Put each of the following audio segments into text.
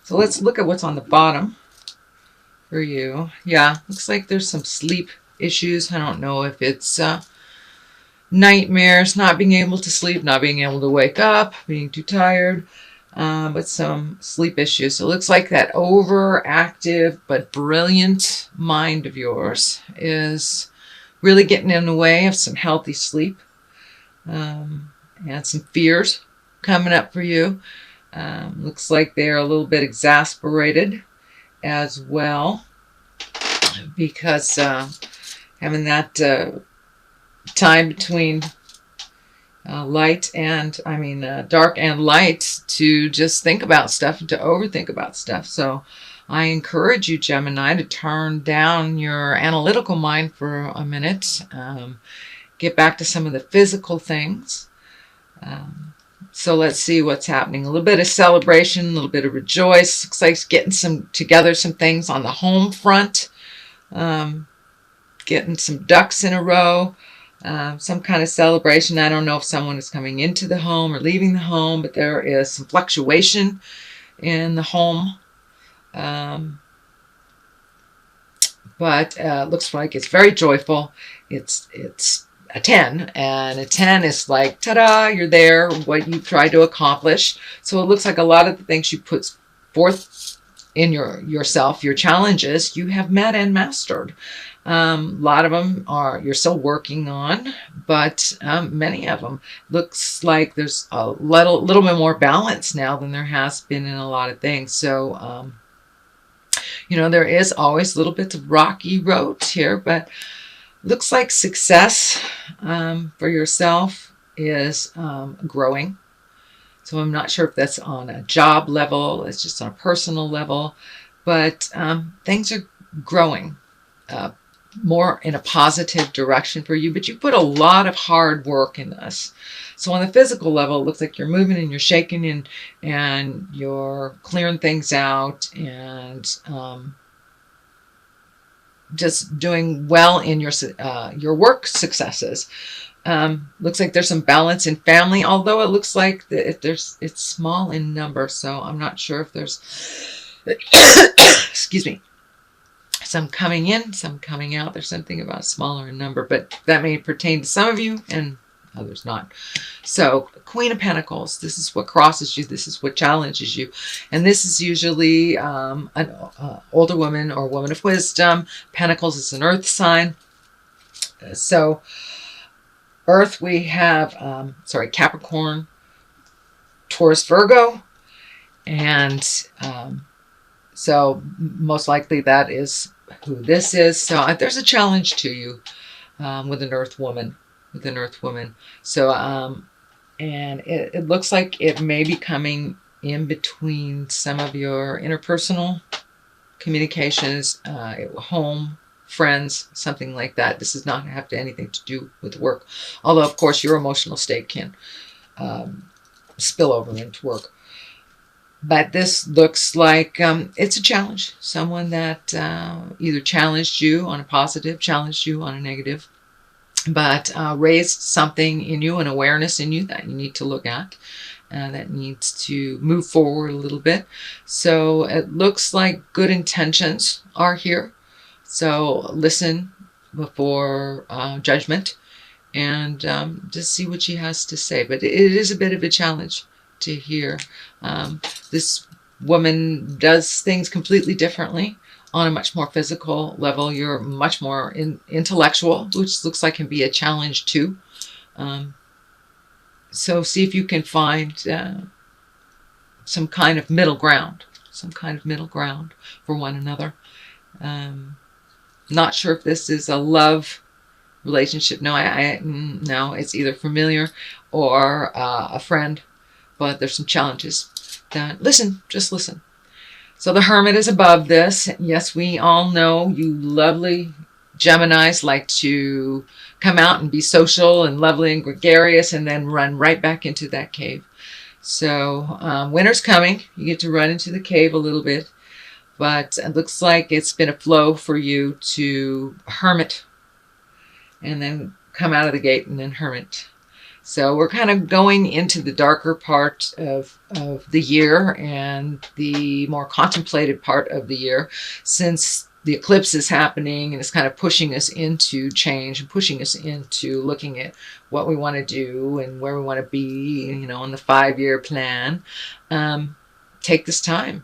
So let's look at what's on the bottom for you. Yeah, looks like there's some sleep issues. I don't know if it's nightmares, not being able to sleep, not being able to wake up, being too tired, but some sleep issues. So it looks like that overactive but brilliant mind of yours is really getting in the way of some healthy sleep, and some fears coming up for you. Looks like they're a little bit exasperated as well, because having that time between dark and light, to just think about stuff and to overthink about stuff. So I encourage you, Gemini, to turn down your analytical mind for a minute, get back to some of the physical things. So let's see what's happening. A little bit of celebration, a little bit of rejoice. Looks like it's getting some things on the home front, getting some ducks in a row. Some kind of celebration. I don't know if someone is coming into the home or leaving the home, but there is some fluctuation in the home. But looks like it's very joyful. It's a 10, and a 10 is like, ta-da, you're there, what you tried to accomplish. So it looks like a lot of the things you put forth in yourself, your challenges, you have met and mastered. A lot of them you're still working on, but many of them looks like there's a little bit more balance now than there has been in a lot of things. So, there is always little bits of rocky roads here, but looks like success for yourself is growing. So I'm not sure if that's on a job level, it's just on a personal level, but things are growing more in a positive direction for you. But you put a lot of hard work in this. So on the physical level, it looks like you're moving and you're shaking and you're clearing things out, and just doing well in your work successes. Looks like there's some balance in family, although it looks like it's small in number. So I'm not sure if there's excuse me, some coming in, some coming out. There's something about smaller in number, but that may pertain to some of you and others not. So Queen of Pentacles, this is what crosses you, this is what challenges you, and this is usually an older woman or woman of wisdom. Pentacles is an earth sign. So earth, we have Capricorn, Taurus, Virgo, and so most likely that is who this is. So there's a challenge to you with an earth woman. So and it looks like it may be coming in between some of your interpersonal communications, home, friends, something like that. This does not have anything to do with work, although of course your emotional state can spill over into work. But this looks like it's a challenge. Someone that either challenged you on a positive, challenged you on a negative, but raised something in you, an awareness in you that you need to look at, that needs to move forward a little bit. So it looks like good intentions are here. So listen before judgment, and just see what she has to say. But it is a bit of a challenge to hear. This woman does things completely differently on a much more physical level. You're much more intellectual, which looks like can be a challenge too. So see if you can find some kind of middle ground for one another. Not sure if this is a love relationship. No, no, it's either familiar or a friend, but there's some challenges. Just listen. So the Hermit is above this. Yes, we all know you lovely Geminis like to come out and be social and lovely and gregarious and then run right back into that cave. So winter's coming. You get to run into the cave a little bit, but it looks like it's been a flow for you to hermit and then come out of the gate and then hermit. So we're kind of going into the darker part of the year and the more contemplated part of the year, since the eclipse is happening and it's kind of pushing us into change and pushing us into looking at what we want to do and where we want to be, you know, on the 5-year plan. Take this time,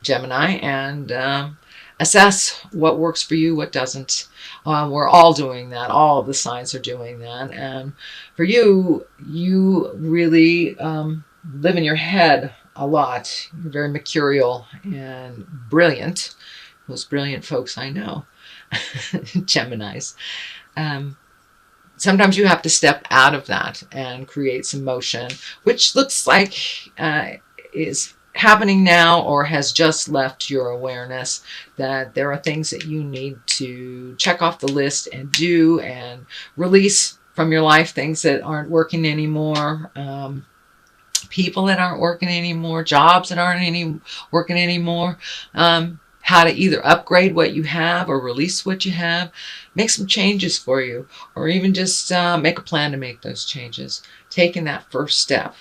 Gemini, and assess what works for you, what doesn't. We're all doing that. All of the signs are doing that. And for you, you really live in your head a lot. You're very mercurial and brilliant. Most brilliant folks I know, Geminis. Sometimes you have to step out of that and create some motion, which looks like is happening now or has just left your awareness, that there are things that you need to check off the list and do and release from your life, things that aren't working anymore, people that aren't working anymore, jobs that aren't working anymore, how to either upgrade what you have or release what you have, make some changes for you, or even just make a plan to make those changes. Taking that first step.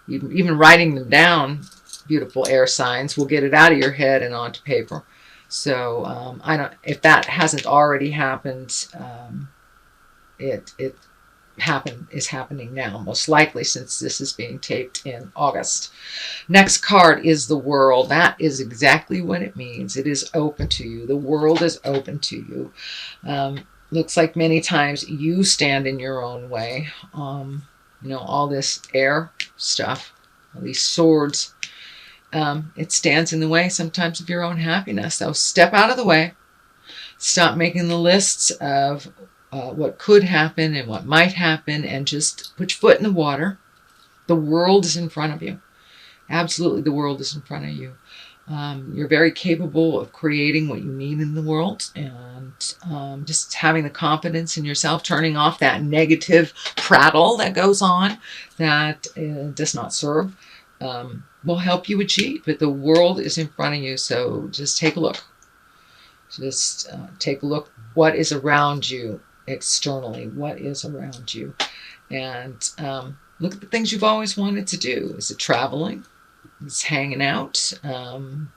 Even writing them down, beautiful air signs, will get it out of your head and onto paper. So if that hasn't already happened, it is happening now, most likely, since this is being taped in August. Next card is the World. That is exactly what it means. It is open to you. The world is open to you. Looks like many times you stand in your own way. You know, all this air stuff, all these swords, it stands in the way sometimes of your own happiness. So step out of the way. Stop making the lists of what could happen and what might happen, and just put your foot in the water. The world is in front of you. Absolutely, the world is in front of you. You're very capable of creating what you need in the world, and just having the confidence in yourself, turning off that negative prattle that goes on that does not serve, will help you achieve. But the world is in front of you, so just take a look. Just take a look. What is around you externally? What is around you? And look at the things you've always wanted to do. Is it traveling? It's hanging out.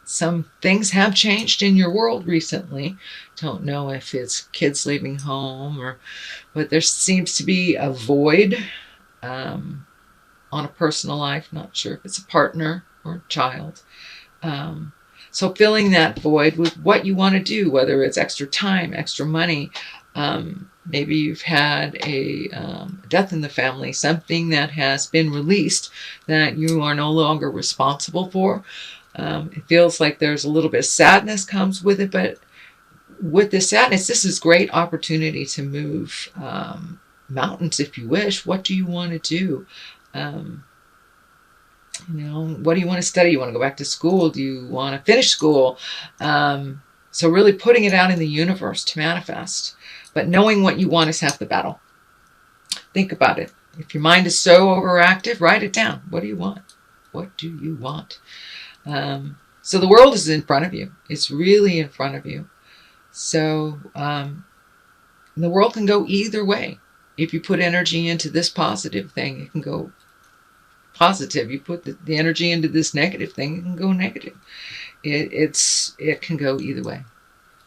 Some things have changed in your world recently. Don't know if it's kids leaving home but there seems to be a void on a personal life. Not sure if it's a partner or a child. So filling that void with what you want to do, whether it's extra time, extra money. Maybe you've had a death in the family, something that has been released that you are no longer responsible for. It feels like there's a little bit of sadness comes with it, but with this sadness, this is great opportunity to move mountains if you wish. What do you want to do? You know, what do you want to study? You want to go back to school? Do you want to finish school? So really putting it out in the universe to manifest. But knowing what you want is half the battle. Think about it. If your mind is so overactive, write it down. What do you want? What do you want? So the world is in front of you. It's really in front of you. So the world can go either way. If you put energy into this positive thing, it can go positive. You put the energy into this negative thing, it can go negative. It can go either way.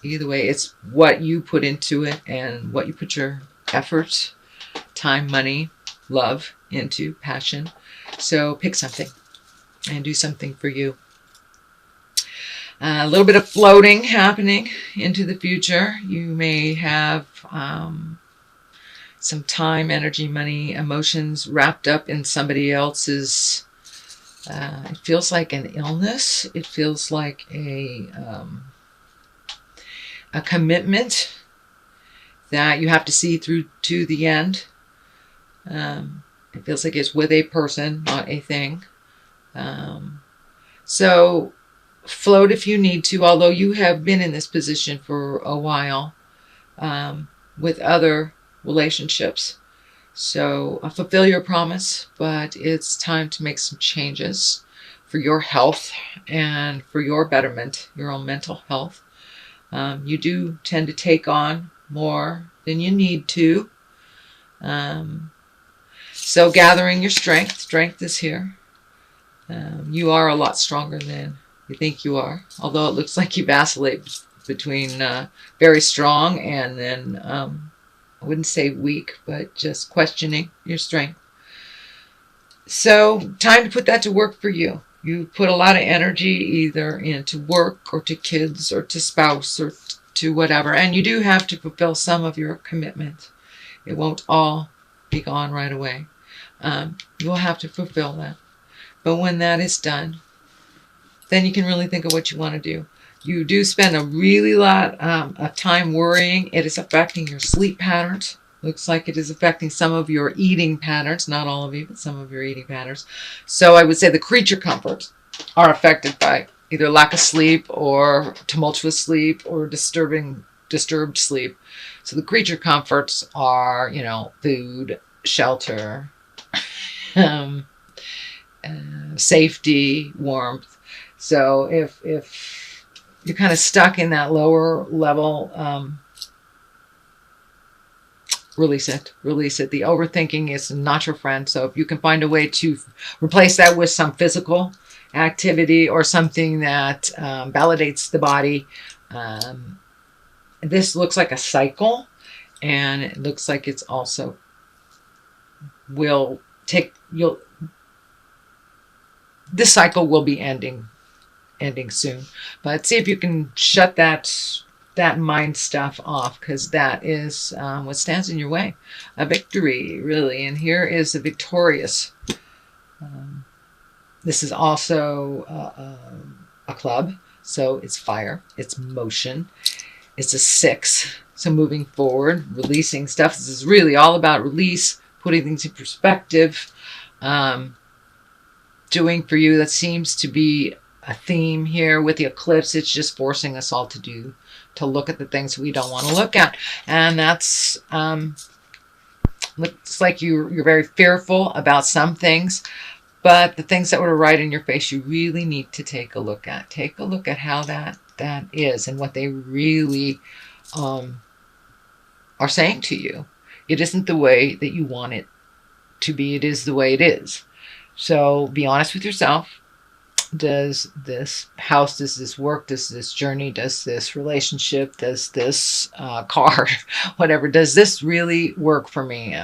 Either way, it's what you put into it and what you put your effort, time, money, love into, passion. So pick something and do something for you. A little bit of floating happening into the future. You may have some time, energy, money, emotions wrapped up in somebody else's. It feels like an illness. It feels like a commitment that you have to see through to the end. It feels like it's with a person, not a thing. So float if you need to, although you have been in this position for a while with other relationships. So fulfill your promise, but it's time to make some changes for your health and for your betterment, your own mental health. You do tend to take on more than you need to. So gathering your strength. Strength is here. You are a lot stronger than you think you are. Although it looks like you vacillate between very strong and then, I wouldn't say weak, but just questioning your strength. So time to put that to work for you. You put a lot of energy either into work or to kids or to spouse or to whatever. And you do have to fulfill some of your commitment. It won't all be gone right away. You'll have to fulfill that. But when that is done, then you can really think of what you want to do. You do spend a really lot of time worrying. It is affecting your sleep patterns. Looks like it is affecting some of your eating patterns. Not all of you, but some of your eating patterns. So I would say the creature comforts are affected by either lack of sleep or tumultuous sleep or disturbed sleep. So the creature comforts are, you know, food, shelter, safety, warmth. So if you're kind of stuck in that lower level, release it. The overthinking is not your friend. So if you can find a way to replace that with some physical activity or something that validates the body. This looks like a cycle, and it looks like it's also this cycle will be ending soon. But see if you can shut that mind stuff off, because that is what stands in your way. A victory, really. And here is a victorious. This is also a club. So it's fire. It's motion. It's a 6. So moving forward, releasing stuff. This is really all about release, putting things in perspective, doing for you. That seems to be a theme here with the eclipse. It's just forcing us all to look at the things we don't want to look at. And that's, looks like you're very fearful about some things, but the things that were right in your face, you really need to take a look at. Take a look at how that is and what they really are saying to you. It isn't the way that you want it to be. It is the way it is. So be honest with yourself. Does this house, does this work, does this journey, does this relationship, does this car, whatever, does this really work for me?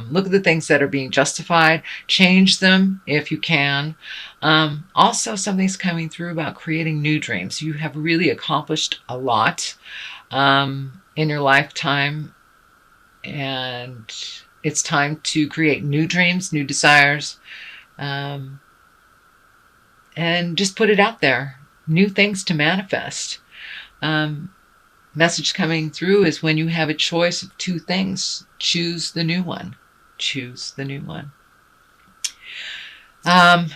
Look at the things that are being justified. Change them if you can. Also, something's coming through about creating new dreams. You have really accomplished a lot in your lifetime, and it's time to create new dreams, new desires, and just put it out there. New things to manifest. Message coming through is when you have a choice of 2 things, choose the new one. Choose the new one. The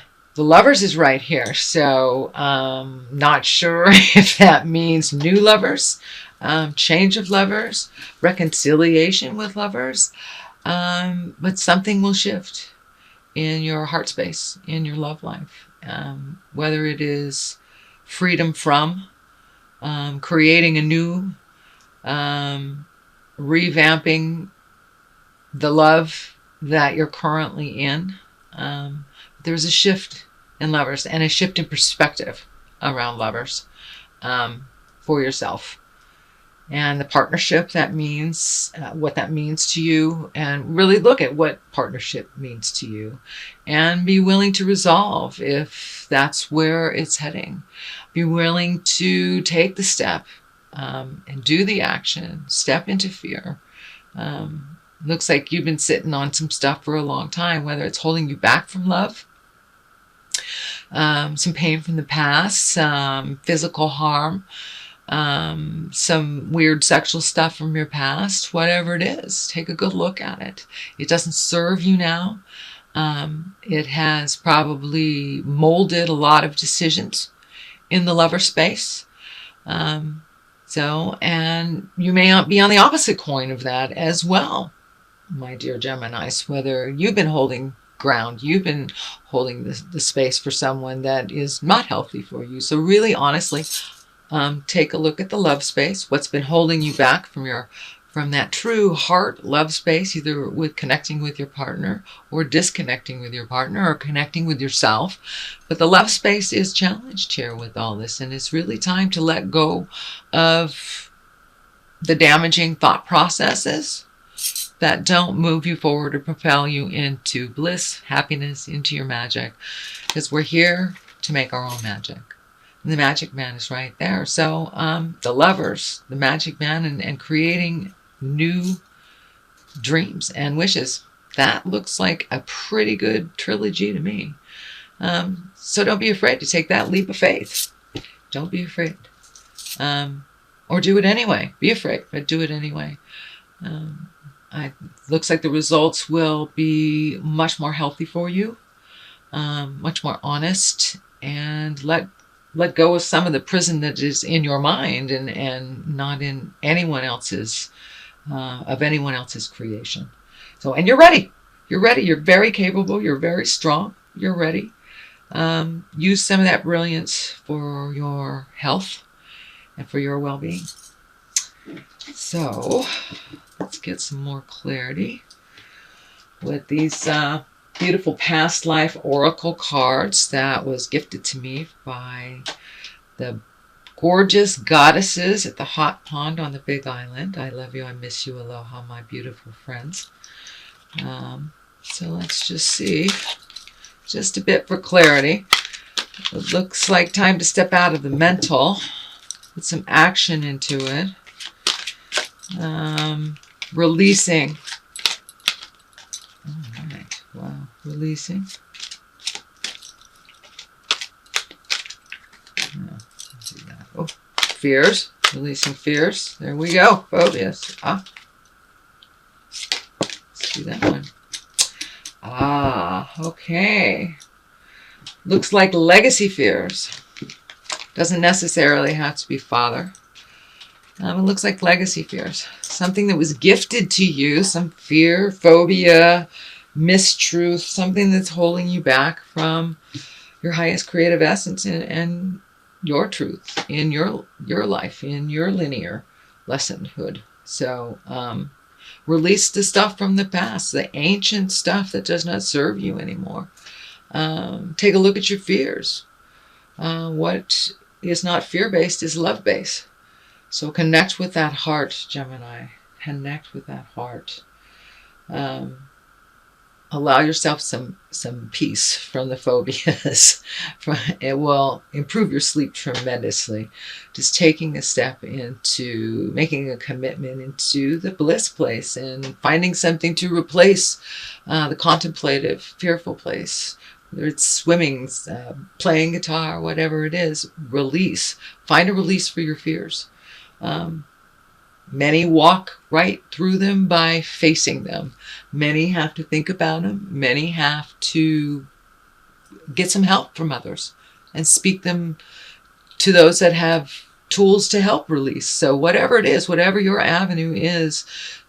Lovers is right here. So not sure if that means new lovers, change of lovers, reconciliation with lovers. But something will shift in your heart space, in your love life. Whether it is freedom from, creating a new, revamping the love that you're currently in. There's a shift in lovers and a shift in perspective around lovers for yourself. And the partnership, that means what that means to you, and really look at what partnership means to you and be willing to resolve if that's where it's heading. Be willing to take the step and do the action, step into fear. Looks like you've been sitting on some stuff for a long time, whether it's holding you back from love, some pain from the past, some physical harm, some weird sexual stuff from your past, whatever it is. Take a good look at it. It doesn't serve you now. It has probably molded a lot of decisions in the lover space. And you may be on the opposite coin of that as well, my dear Geminis, whether you've been holding ground, you've been holding the space for someone that is not healthy for you. So really, honestly, take a look at the love space, what's been holding you back from your from that true heart love space, either with connecting with your partner or disconnecting with your partner or connecting with yourself. But the love space is challenged here with all this, and it's really time to let go of the damaging thought processes that don't move you forward or propel you into bliss, happiness, into your magic, because we're here to make our own magic. And the magic man is right there. So the lovers, the magic man, and creating new dreams and wishes. That looks like a pretty good trilogy to me. So don't be afraid to take that leap of faith. Don't be afraid. Or do it anyway. Be afraid, but do it anyway. Looks like the results will be much more healthy for you, much more honest, and let go of some of the prison that is in your mind and not in anyone else's of anyone else's creation. So, and you're ready. You're ready. You're very capable. You're very strong. You're ready. Use some of that brilliance for your health and for your well-being. So, let's get some more clarity with these beautiful past life oracle cards that was gifted to me by the gorgeous goddesses at the hot pond on the Big Island. I love you, I miss you, aloha, my beautiful friends. So let's just see, just a bit for clarity. It looks like time to step out of the mental, put some action into it. Releasing. All right, wow, releasing. Oh, fears, releasing fears. There we go. Phobias. Let's do that one. Okay. Looks like legacy fears. Doesn't necessarily have to be father. It looks like legacy fears. Something that was gifted to you, some fear, phobia, mistruth, something that's holding you back from your highest creative essence and your truth in your life, in your linear lessonhood. So release the stuff from the past, the ancient stuff that does not serve you anymore. Take a look at your fears. What is not fear-based is love-based. So connect with that heart, Gemini. Connect with that heart. Allow yourself some peace from the phobias. It will improve your sleep tremendously. Just taking a step into making a commitment into the bliss place and finding something to replace the contemplative, fearful place. Whether it's swimming, playing guitar, whatever it is, release. Find a release for your fears. Many walk right through them by facing them. Many have to think about them. Many have to get some help from others and speak them to those that have tools to help release. So whatever it is, whatever your avenue is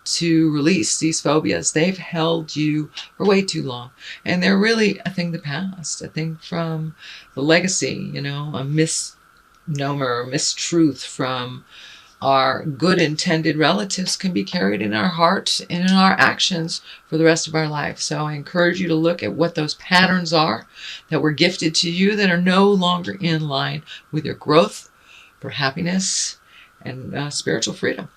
to release these phobias, they've held you for way too long. And they're really a thing of the past, a thing from the legacy, a misnomer, mistruth from our good intended relatives can be carried in our heart and in our actions for the rest of our life. So I encourage you to look at what those patterns are that were gifted to you that are no longer in line with your growth for happiness and spiritual freedom.